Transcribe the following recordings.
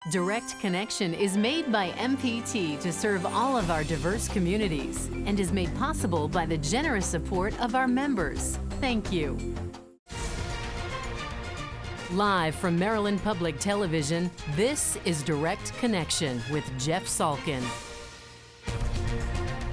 Direct Connection is made by MPT to serve all of our diverse communities and is made possible by the generous support of our members. Thank you. Live from Maryland Public Television, this is Direct Connection with Jeff Salkin.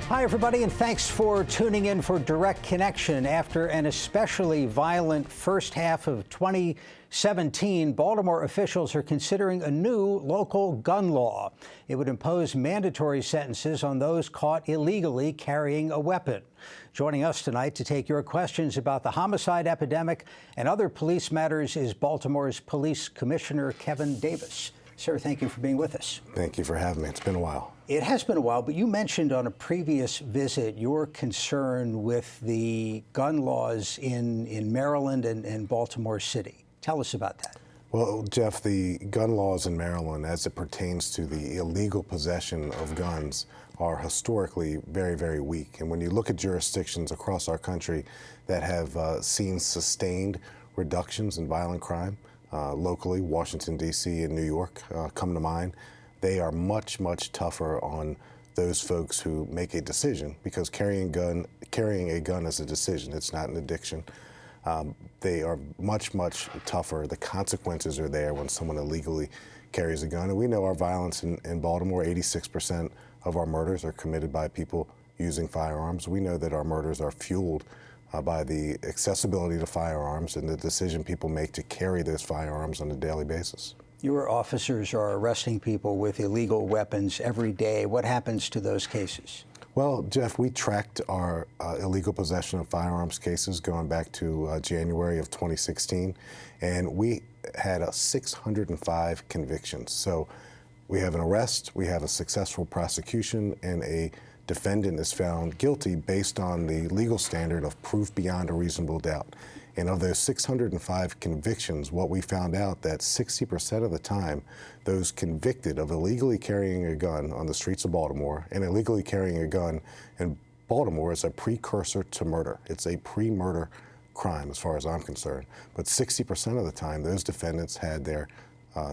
Hi, everybody, and thanks for tuning in for Direct Connection. After an especially violent first half of 2017, Baltimore officials are considering a new local gun law. It would impose mandatory sentences on those caught illegally carrying a weapon. Joining us tonight to take your questions about the homicide epidemic and other police matters is Baltimore's Police Commissioner Kevin Davis. Sir, thank you for being with us. Thank you for having me. It's been a while. It has been a while, but you mentioned on a previous visit your concern with the gun laws in Maryland and Baltimore City. Tell us about that. Well, Jeff, the gun laws in Maryland, as it pertains to the illegal possession of guns, are historically very, very weak. And when you look at jurisdictions across our country that have seen sustained reductions in violent crime, locally, Washington, D.C. and New York come to mind. They are much, much tougher on those folks who make a decision, because carrying a gun is a decision. It's not an addiction. They are much, much tougher. The consequences are there when someone illegally carries a gun. And we know our violence in Baltimore, 86% of our murders are committed by people using firearms. We know that our murders are fueled by the accessibility to firearms and the decision people make to carry those firearms on a daily basis. Your officers are arresting people with illegal weapons every day. What happens to those cases? Well, Jeff, we tracked our illegal possession of firearms cases going back to January of 2016, and we had 605 convictions. So we have an arrest, we have a successful prosecution, and a defendant is found guilty based on the legal standard of proof beyond a reasonable doubt. And of those 605 convictions, what we found out that 60% of the time, those convicted of illegally carrying a gun on the streets of Baltimore, and illegally carrying a gun in Baltimore is a precursor to murder. It's a pre-murder crime as far as I'm concerned. But 60% of the time, those defendants had their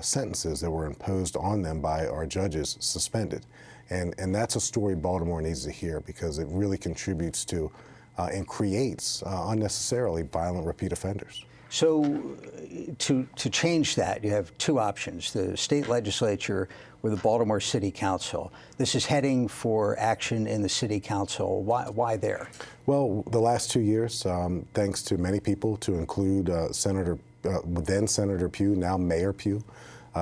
sentences that were imposed on them by our judges suspended. And that's a story Baltimore needs to hear, because it really contributes to and creates unnecessarily violent repeat offenders. So to change that, you have two options, the state legislature or the Baltimore City Council. This is heading for action in the City Council. Why there? Well, the last 2 years, thanks to many people, to include then Senator Pugh, now Mayor Pugh,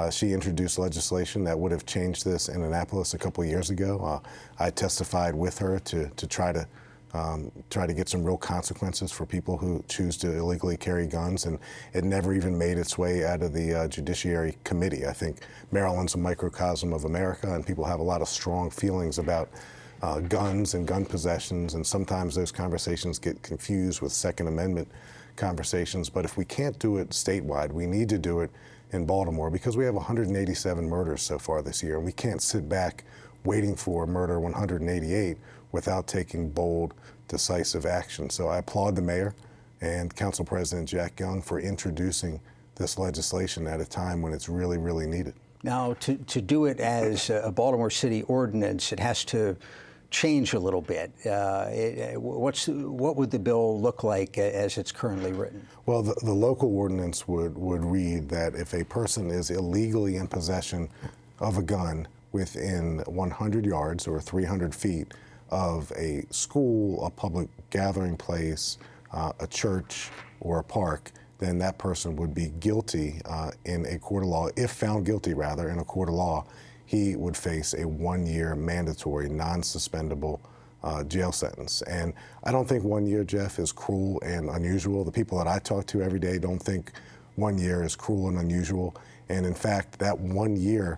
she introduced legislation that would have changed this in Annapolis a couple of years ago. I testified with her to try to get some real consequences for people who choose to illegally carry guns, and it never even made its way out of the Judiciary Committee. I think Maryland's a microcosm of America, and people have a lot of strong feelings about guns and gun possessions, and sometimes those conversations get confused with Second Amendment conversations. But if we can't do it statewide, we need to do it in Baltimore, because we have 187 murders so far this year, and we can't sit back waiting for murder 188 without taking bold, decisive action. So I applaud the mayor and Council President Jack Young for introducing this legislation at a time when it's really, really needed. Now, to do it as a Baltimore City ordinance, it has to change a little bit. What would the bill look like as it's currently written? Well, the local ordinance would read that if a person is illegally in possession of a gun within 100 yards or 300 feet of a school, a public gathering place, a church, or a park, then that person would be guilty in a court of law. If found guilty, rather, in a court of law, he would face a 1-year mandatory, non-suspendable jail sentence. And I don't think 1 year, Jeff, is cruel and unusual. The people that I talk to every day don't think 1 year is cruel and unusual. And in fact, that 1 year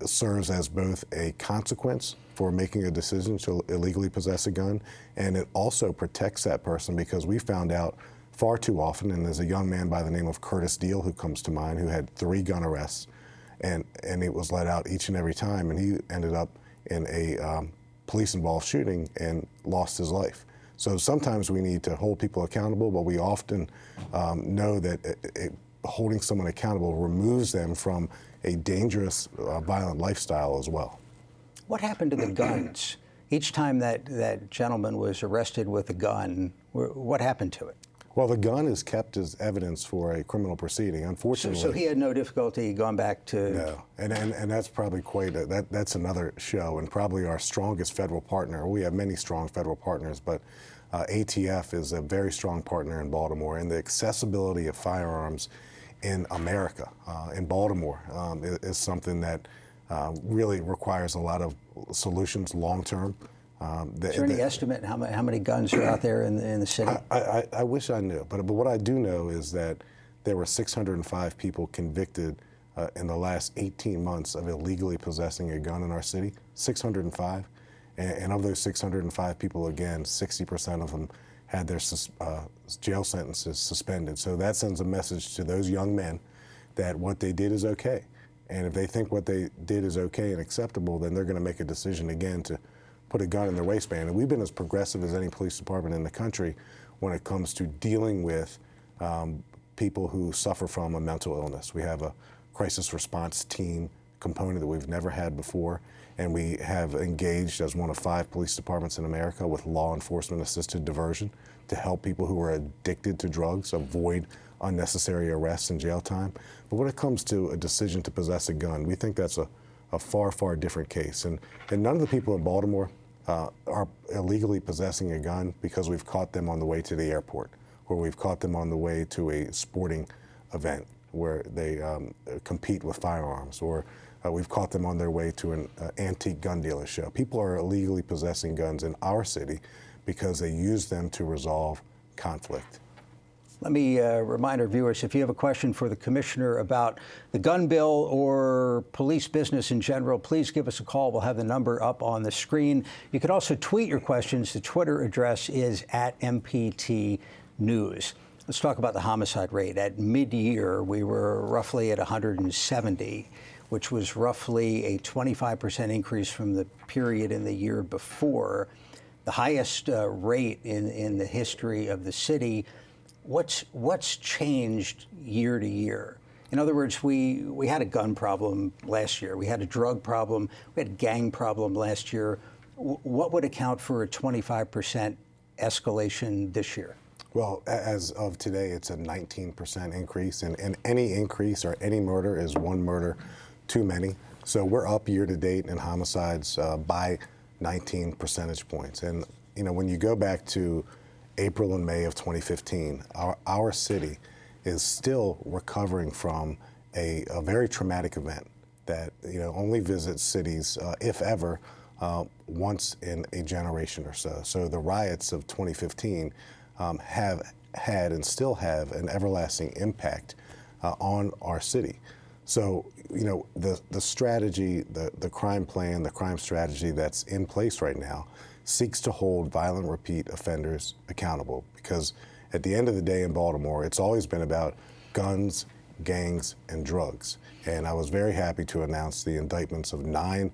serves as both a consequence for making a decision to illegally possess a gun, and it also protects that person, because we found out far too often, and there's a young man by the name of Curtis Deal who comes to mind, who had 3 gun arrests, and it was let out each and every time, and he ended up in a police-involved shooting and lost his life. So sometimes we need to hold people accountable, but we often know that holding someone accountable removes them from a dangerous, violent lifestyle as well. What happened to the guns? Each time that gentleman was arrested with a gun, what happened to it? Well, the gun is kept as evidence for a criminal proceeding. Unfortunately, so he had no difficulty going back to. No, and that's probably that's another show, and probably our strongest federal partner. We have many strong federal partners, but ATF is a very strong partner in Baltimore, and the accessibility of firearms in America, in Baltimore, is something that really requires a lot of solutions long term. Is there any estimate how many guns are out there in the city? I wish I knew, but what I do know is that there were 605 people convicted in the last 18 months of illegally possessing a gun in our city. 605, and of those 605 people, again, 60% of them had their jail sentences suspended. So that sends a message to those young men that what they did is okay, and if they think what they did is okay and acceptable, then they're going to make a decision again to put a gun in their waistband. And we've been as progressive as any police department in the country when it comes to dealing with people who suffer from a mental illness. We have a crisis response team component that we've never had before, and we have engaged as one of 5 police departments in America with law enforcement assisted diversion to help people who are addicted to drugs avoid unnecessary arrests and jail time. But when it comes to a decision to possess a gun, we think that's a far, far different case. And none of the people in Baltimore are illegally possessing a gun because we've caught them on the way to the airport, or we've caught them on the way to a sporting event where they compete with firearms, or we've caught them on their way to an antique gun dealer show. People are illegally possessing guns in our city because they use them to resolve conflict. Let me remind our viewers, if you have a question for the commissioner about the gun bill or police business in general, please give us a call. We'll have the number up on the screen. You can also tweet your questions. The Twitter address is @MPT News. Let's talk about the homicide rate. At mid-year, we were roughly at 170, which was roughly a 25% increase from the period in the year before, the highest rate in the history of the city. What's changed year to year? In other words, we had a gun problem last year. We had a drug problem. We had a gang problem last year. What would account for a 25% escalation this year? Well, as of today, it's a 19% increase, and any increase or any murder is one murder too many. So we're up year to date in homicides by 19 percentage points. And when you go back to April and May of 2015, our city is still recovering from a very traumatic event that only visits cities, if ever, once in a generation or so. So the riots of 2015 have had and still have an everlasting impact on our city. So the strategy, the crime plan, the crime strategy that's in place right now seeks to hold violent repeat offenders accountable, because at the end of the day in Baltimore, it's always been about guns, gangs, and drugs. And I was very happy to announce the indictments of 9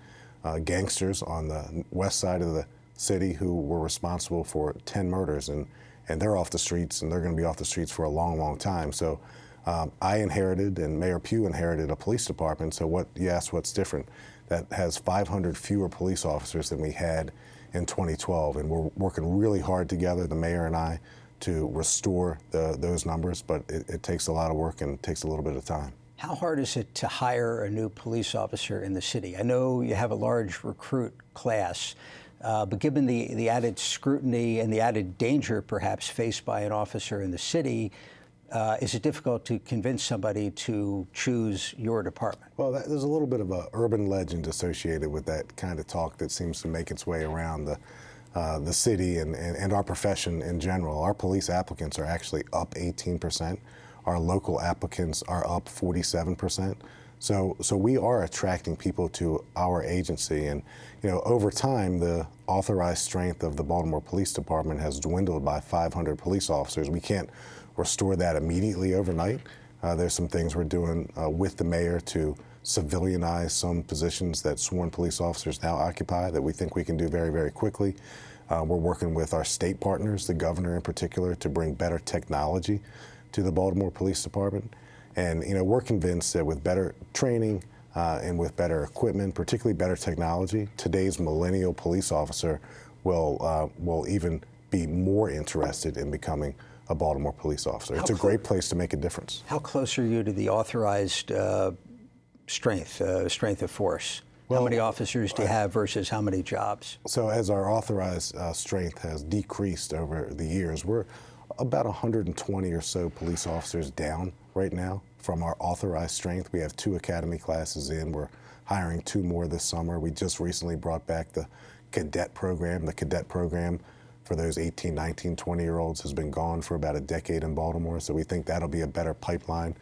gangsters on the west side of the city who were responsible for 10 murders, and they're off the streets, and they're going to be off the streets for a long, long time. So I inherited, and Mayor Pugh inherited, a police department. So what's different? That has 500 fewer police officers than we had in 2012, and we're working really hard together, the mayor and I, to restore those numbers, but it takes a lot of work and it takes a little bit of time. How hard is it to hire a new police officer in the city? I know you have a large recruit class, but given the added scrutiny and the added danger perhaps faced by an officer in the city, is it difficult to convince somebody to choose your department? Well, there's a little bit of an urban legend associated with that kind of talk that seems to make its way around the city and our profession in general. Our police applicants are actually up 18%. Our local applicants are up 47%. So we are attracting people to our agency, and over time the authorized strength of the Baltimore Police Department has dwindled by 500 police officers. We can't restore that immediately overnight. There's some things we're doing with the mayor to civilianize some positions that sworn police officers now occupy that we think we can do very, very quickly. We're working with our state partners, the governor in particular, to bring better technology to the Baltimore Police Department. And we're convinced that with better training and with better equipment, particularly better technology, today's millennial police officer will even be more interested in becoming a Baltimore police officer. It's a great place to make a difference. How close are you to the authorized strength of force? How many officers do you have versus how many jobs? So as our authorized strength has decreased over the years, we're about 120 or so police officers down right now from our authorized strength. We have 2 academy classes in. We're hiring 2 more this summer. We just recently brought back the cadet program. The cadet program for those 18, 19, 20-year-olds has been gone for about a decade in Baltimore, so we think that'll be a better pipeline.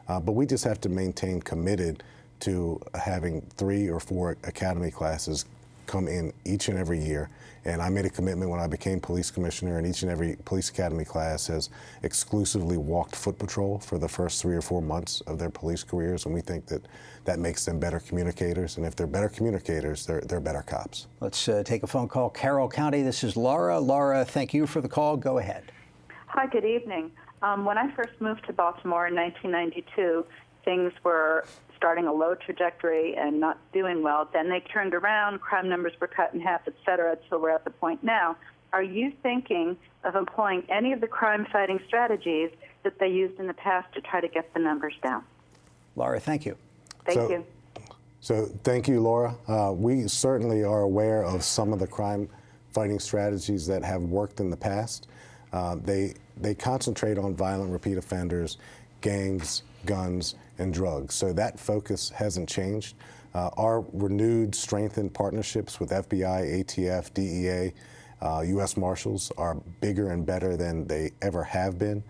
But we just have to maintain committed to having 3 or 4 academy classes come in each and every year. And I made a commitment when I became police commissioner, and each and every police academy class has exclusively walked foot patrol for the first 3 or 4 months of their police careers, and we think that that makes them better communicators. And if they're better communicators, they're better cops. Let's take a phone call. Carroll County, this is Laura. Laura, thank you for the call. Go ahead. Hi, good evening. When I first moved to Baltimore in 1992, things were starting a low trajectory and not doing well. Then they turned around, crime numbers were cut in half, et cetera, until we're at the point now. Are you thinking of employing any of the crime-fighting strategies that they used in the past to try to get the numbers down? Laura, thank you. Thank you. So thank you, Laura. We certainly are aware of some of the crime-fighting strategies that have worked in the past. They concentrate on violent repeat offenders, gangs, guns, and drugs. So that focus hasn't changed. Our renewed, strengthened partnerships with FBI, ATF, DEA, U.S. Marshals are bigger and better than they ever have been.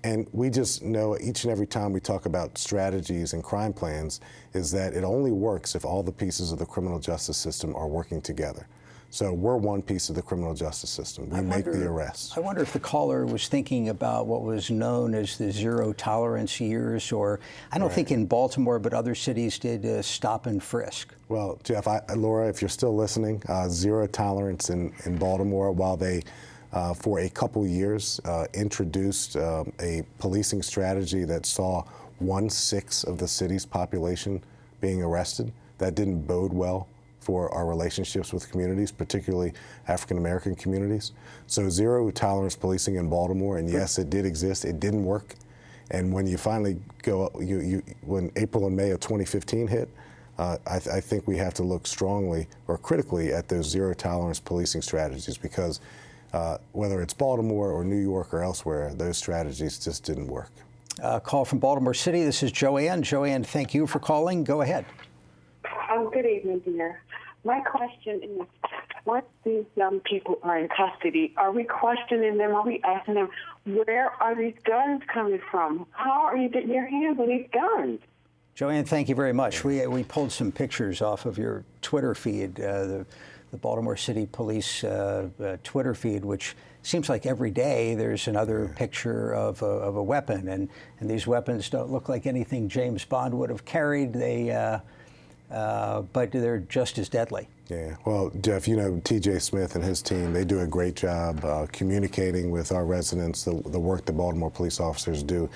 And we just know each and every time we talk about strategies and crime plans is that it only works if all the pieces of the criminal justice system are working together. So we're one piece of the criminal justice system. We make the arrests. I wonder if the caller was thinking about what was known as the zero tolerance years, or I don't think in Baltimore, but other cities did stop and frisk. Well, Jeff, Laura, if you're still listening, zero tolerance in Baltimore, while they, for a couple years, introduced a policing strategy that saw 1/6 of the city's population being arrested, that didn't bode well for our relationships with communities, particularly African-American communities. So zero tolerance policing in Baltimore, and yes, it did exist, it didn't work. And when you finally go, when April and May of 2015 hit, I think we have to look strongly or critically at those zero tolerance policing strategies, because whether it's Baltimore or New York or elsewhere, those strategies just didn't work. Call from Baltimore City, this is Joanne. Joanne, thank you for calling, go ahead. Good evening, dear. My question is, once these young people are in custody, are we questioning them? Are we asking them, where are these guns coming from? How are you getting your hands on these guns? Joanne, thank you very much. We pulled some pictures off of your Twitter feed, the Baltimore City Police Twitter feed, which seems like every day there's another picture of a weapon, and these weapons don't look like anything James Bond would have carried. But they're just as deadly. Yeah, well, Jeff, T.J. Smith and his team, they do a great job communicating with our residents, the work that Baltimore police officers do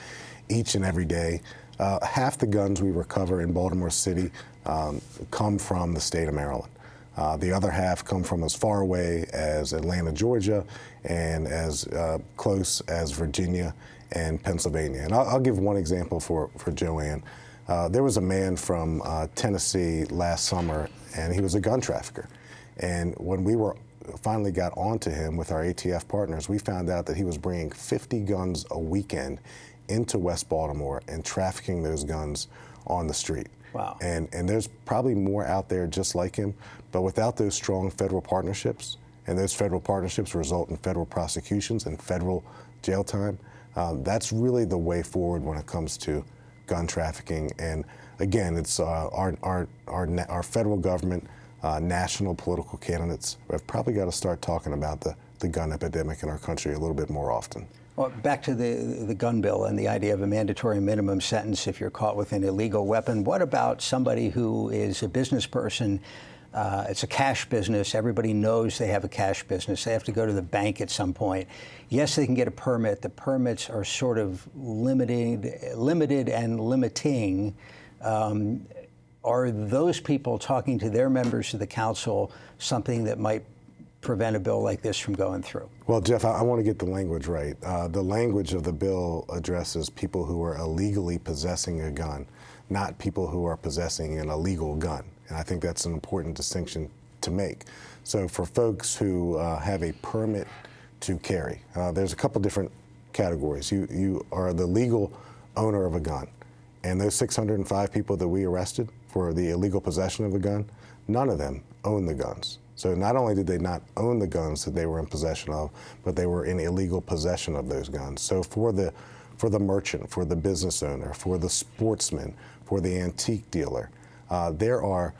each and every day. Half the guns we recover in Baltimore City come from the state of Maryland. The other half come from as far away as Atlanta, Georgia, and as close as Virginia and Pennsylvania. And I'll give one example for Joanne. There was a man from Tennessee last summer, and he was a gun trafficker. And when we finally got onto him with our ATF partners, we found out that he was bringing 50 guns a weekend into West Baltimore and trafficking those guns on the street. Wow. And there's probably more out there just like him, but without those strong federal partnerships, and those federal partnerships result in federal prosecutions and federal jail time, that's really the way forward when it comes to gun trafficking. And again, it's our federal government, national political candidates have probably got to start talking about the gun epidemic in our country a little bit more often. Well, back to the gun bill and the idea of a mandatory minimum sentence if you're caught with an illegal weapon. What about somebody who is a business person It's a cash business. Everybody knows they have a cash business. They have to go to the bank at some point. Yes, they can get a permit. The permits are sort of limited and limiting. Are those people talking to their members of the council something that might prevent a bill like this from going through? Well, Jeff, I want to get the language right. The language of the bill addresses people who are illegally possessing a gun, not people who are possessing an illegal gun. And I think that's an important distinction to make. So for folks who have a permit to carry, there's a couple different categories. You are the legal owner of a gun. And those 605 people that we arrested for the illegal possession of a gun, none of them own the guns. So not only did they not own the guns that they were in possession of, but they were in illegal possession of those guns. So for the merchant, for the business owner, for the sportsman, for the antique dealer, there are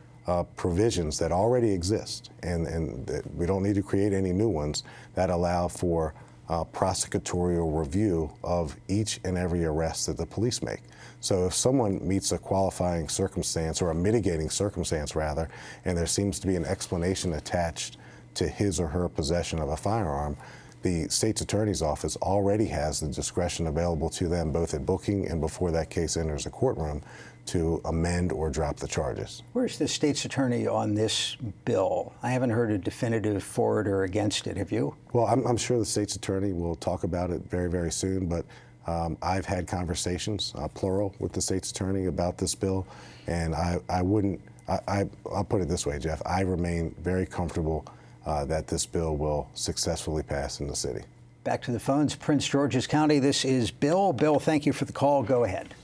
provisions that already exist, and we don't need to create any new ones, that allow for prosecutorial review of each and every arrest that the police make. So if someone meets a qualifying circumstance, or a mitigating circumstance rather, and there seems to be an explanation attached to his or her possession of a firearm, the state's attorney's office already has the discretion available to them, both at booking and before that case enters a courtroom, to amend or drop the charges. Where's the state's attorney on this bill? I haven't heard a definitive for it or against it. Have you? Well, I'm sure the state's attorney will talk about it very, very soon, but I've had conversations, plural, with the state's attorney about this bill, and I'll put it this way, Jeff, I remain very comfortable that this bill will successfully pass in the city. Back to the phones, Prince George's County. This is Bill. Bill, thank you for the call. Go ahead.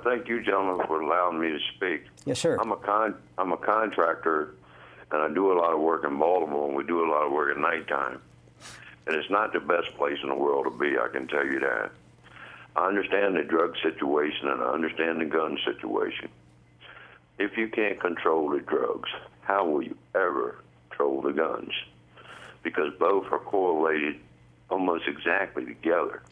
Thank you, gentlemen, for allowing me to speak. Yes, sir. I'm a contractor, and I do a lot of work in Baltimore, and we do a lot of work at nighttime. And it's not the best place in the world to be, I can tell you that. I understand the drug situation, and I understand the gun situation. If you can't control the drugs, how will you ever control the guns? Because both are correlated almost exactly together.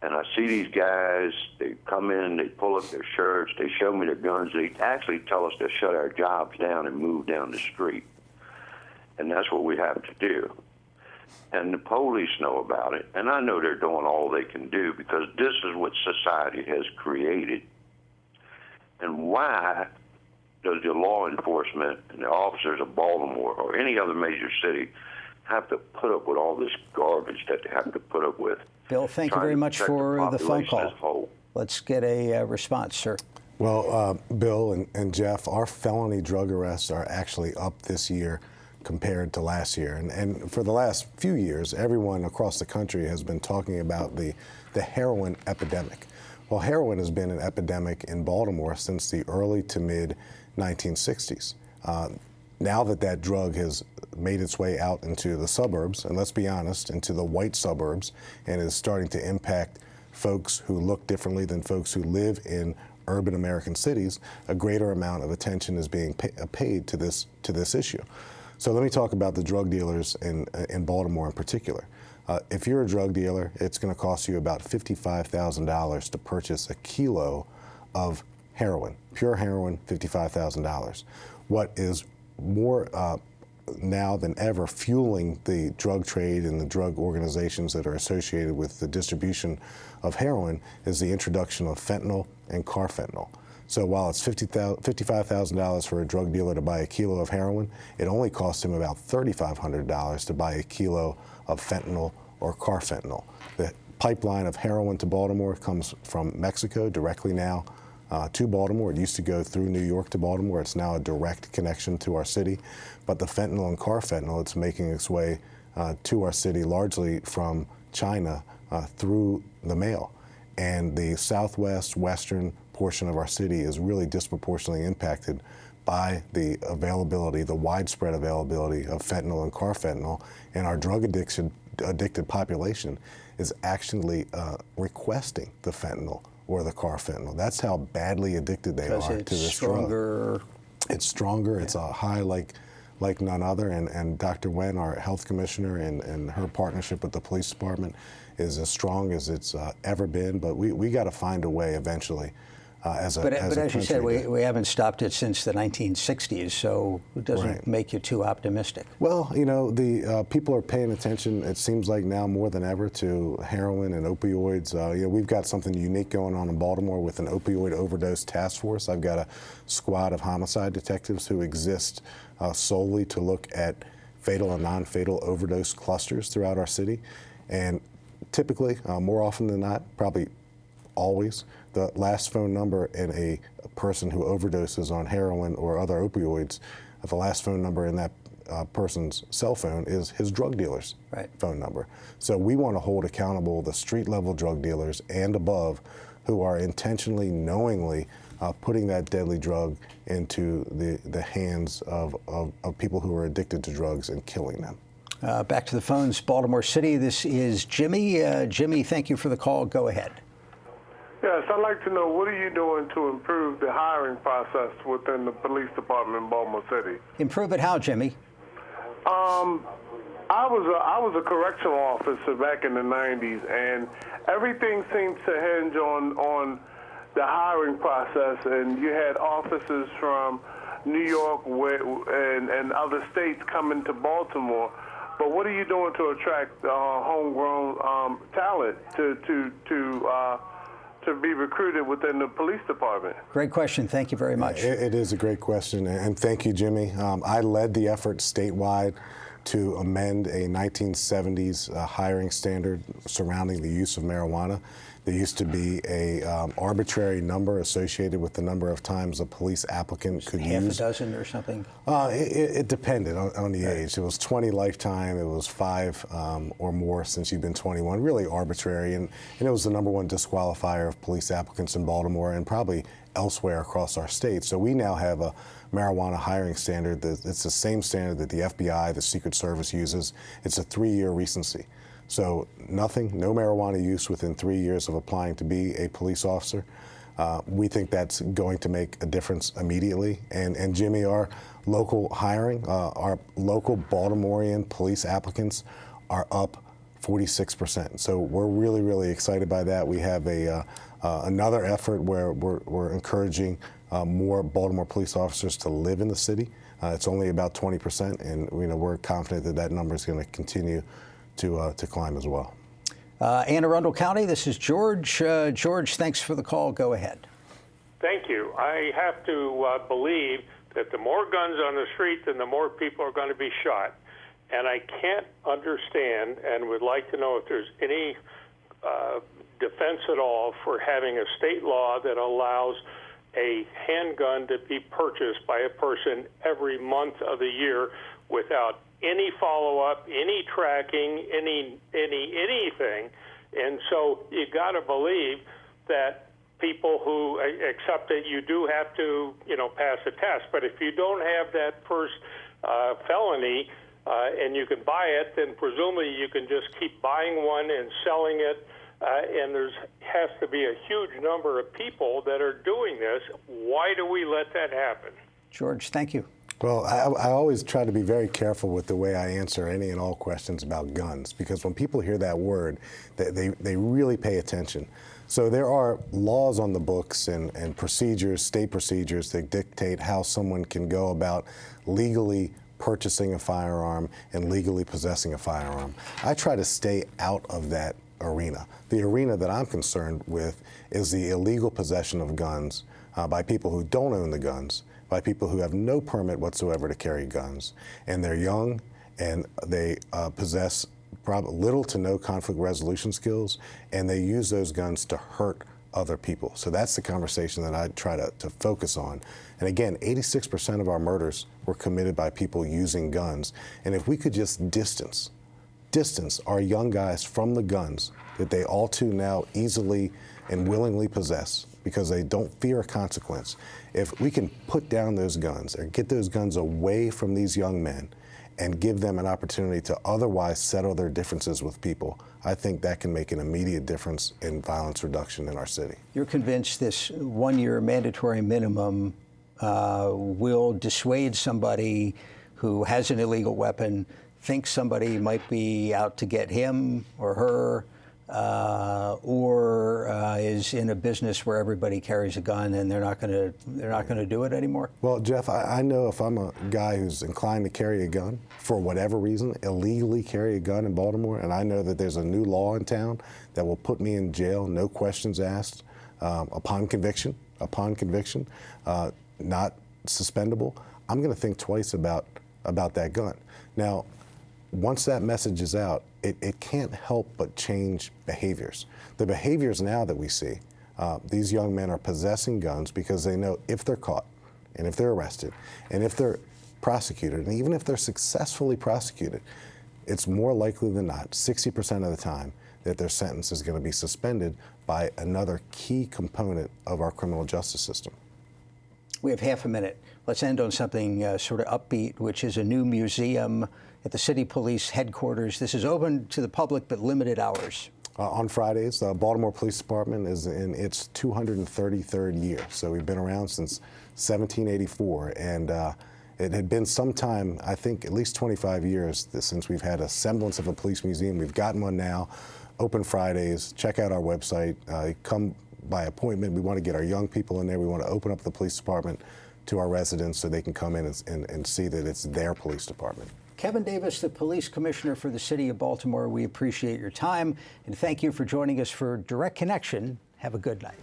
And I see these guys, they come in, they pull up their shirts, they show me their guns, they actually tell us to shut our jobs down and move down the street. And that's what we have to do. And the police know about it, and I know they're doing all they can do, because this is what society has created. And why does the law enforcement and the officers of Baltimore or any other major city have to put up with all this garbage that they have to put up with? Bill, thank you very much for the phone call. Let's get a response, sir. Well, Bill and Jeff, our felony drug arrests are actually up this year compared to last year. And for the last few years, everyone across the country has been talking about the heroin epidemic. Well, heroin has been an epidemic in Baltimore since the early to mid 1960s. Now that drug has made its way out into the suburbs, and let's be honest, into the white suburbs, and is starting to impact folks who look differently than folks who live in urban American cities, a greater amount of attention is being paid to this issue. So let me talk about the drug dealers in Baltimore in particular. If you're a drug dealer, it's going to cost you about $55,000 to purchase a kilo of heroin, pure heroin, $55,000. What is more now than ever fueling the drug trade and the drug organizations that are associated with the distribution of heroin is the introduction of fentanyl and carfentanil. So while it's $55,000 for a drug dealer to buy a kilo of heroin, it only costs him about $3,500 to buy a kilo of fentanyl or carfentanil. The pipeline of heroin to Baltimore comes from Mexico directly now to Baltimore. It used to go through New York to Baltimore. It's now a direct connection to our city. But the fentanyl and carfentanil, it's making its way to our city largely from China through the mail. And the southwest, western portion of our city is really disproportionately impacted by the availability, the widespread availability of fentanyl and carfentanil. And our drug addicted population is actually requesting the fentanyl or the carfentanil. That's how badly addicted they are to this drug. It's stronger. Yeah. It's a high like none other. And Dr. Wen, our health commissioner, and her partnership with the police department is as strong as it's ever been. But we got to find a way eventually But as you said, we haven't stopped it since the 1960s, so it doesn't make you too optimistic. Well, you know, the people are paying attention, it seems like now more than ever, to heroin and opioids. You know, we've got something unique going on in Baltimore with an opioid overdose task force. I've got a squad of homicide detectives who exist solely to look at fatal and non-fatal overdose clusters throughout our city. And typically, more often than not, probably always, the last phone number in a person who overdoses on heroin or other opioids, the last phone number in that person's cell phone is his drug dealer's phone number. So we want to hold accountable the street-level drug dealers and above who are intentionally, knowingly putting that deadly drug into the hands of people who are addicted to drugs and killing them. Back to the phones, Baltimore City. This is Jimmy. Jimmy, thank you for the call. Go ahead. Yes, I'd like to know, what are you doing to improve the hiring process within the police department in Baltimore City? Improve it how, Jimmy? I was a correctional officer back in the 90s, and everything seemed to hinge on the hiring process, and you had officers from New York and other states coming to Baltimore. But what are you doing to attract homegrown talent to be recruited within the police department? Great question. Thank you very much. It is a great question, and thank you, Jimmy. I led the effort statewide to amend a 1970s hiring standard surrounding the use of marijuana. There used to be a arbitrary number associated with the number of times a police applicant could use. Half a dozen or something? It depended on the age. It was 20 lifetime. It was 5 or more since you've been 21. Really arbitrary, and it was the #1 disqualifier of police applicants in Baltimore and probably elsewhere across our state. So we now have a marijuana hiring standard. It's the same standard that the FBI, the Secret Service uses. It's a 3-year recency. So no marijuana use within 3 years of applying to be a police officer. We think that's going to make a difference immediately. And Jimmy, our local hiring, our local Baltimorean police applicants are up 46%. So we're really, really excited by that. We have another effort where we're encouraging more Baltimore police officers to live in the city. It's only about 20%, and we're confident that number is going to continue to climb as well. Anne Arundel County, this is George. George, thanks for the call. Go ahead. Thank you. I have to believe that the more guns on the street, then the more people are going to be shot. And I can't understand and would like to know if there's any defense at all for having a state law that allows a handgun to be purchased by a person every month of the year without any follow-up, any tracking, anything. And so you got to believe that people who accept that you do have to, pass a test. But if you don't have that first felony and you can buy it, then presumably you can just keep buying one and selling it. And has to be a huge number of people that are doing this. Why do we let that happen? George, thank you. Well, I always try to be very careful with the way I answer any and all questions about guns, because when people hear that word, they really pay attention. So there are laws on the books and procedures, state procedures, that dictate how someone can go about legally purchasing a firearm and legally possessing a firearm. I try to stay out of that arena. The arena that I'm concerned with is the illegal possession of guns by people who don't own the guns, by people who have no permit whatsoever to carry guns, and they're young and they possess little to no conflict resolution skills, and they use those guns to hurt other people. So that's the conversation that I try to focus on. And again, 86% of our murders were committed by people using guns. And if we could just distance our young guys from the guns that they all too now easily and willingly possess because they don't fear a consequence, if we can put down those guns or get those guns away from these young men and give them an opportunity to otherwise settle their differences with people, I think that can make an immediate difference in violence reduction in our city. You're convinced this 1-year mandatory minimum will dissuade somebody who has an illegal weapon, thinks somebody might be out to get him or her, or is in a business where everybody carries a gun and they're not going to do it anymore? Well, Jeff, I know if I'm a guy who's inclined to carry a gun for whatever reason, illegally carry a gun in Baltimore, and I know that there's a new law in town that will put me in jail, no questions asked, upon conviction, not suspendable, I'm going to think twice about that gun. Now, once that message is out, it can't help but change behaviors. The behaviors now that we see, these young men are possessing guns because they know if they're caught, and if they're arrested, and if they're prosecuted, and even if they're successfully prosecuted, it's more likely than not, 60% of the time, that their sentence is going to be suspended by another key component of our criminal justice system. We have half a minute. Let's end on something sort of upbeat, which is a new museum at the City Police headquarters. This is open to the public, but limited hours. On Fridays, the Baltimore Police Department is in its 233rd year. So we've been around since 1784, and it had been some time, I think at least 25 years since we've had a semblance of a police museum. We've gotten one now, open Fridays. Check out our website. Come by appointment. We want to get our young people in there. We want to open up the police department to our residents so they can come in and see that it's their police department. Kevin Davis, the Police Commissioner for the City of Baltimore, we appreciate your time, and thank you for joining us for Direct Connection. Have a good night.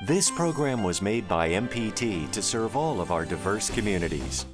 This program was made by MPT to serve all of our diverse communities.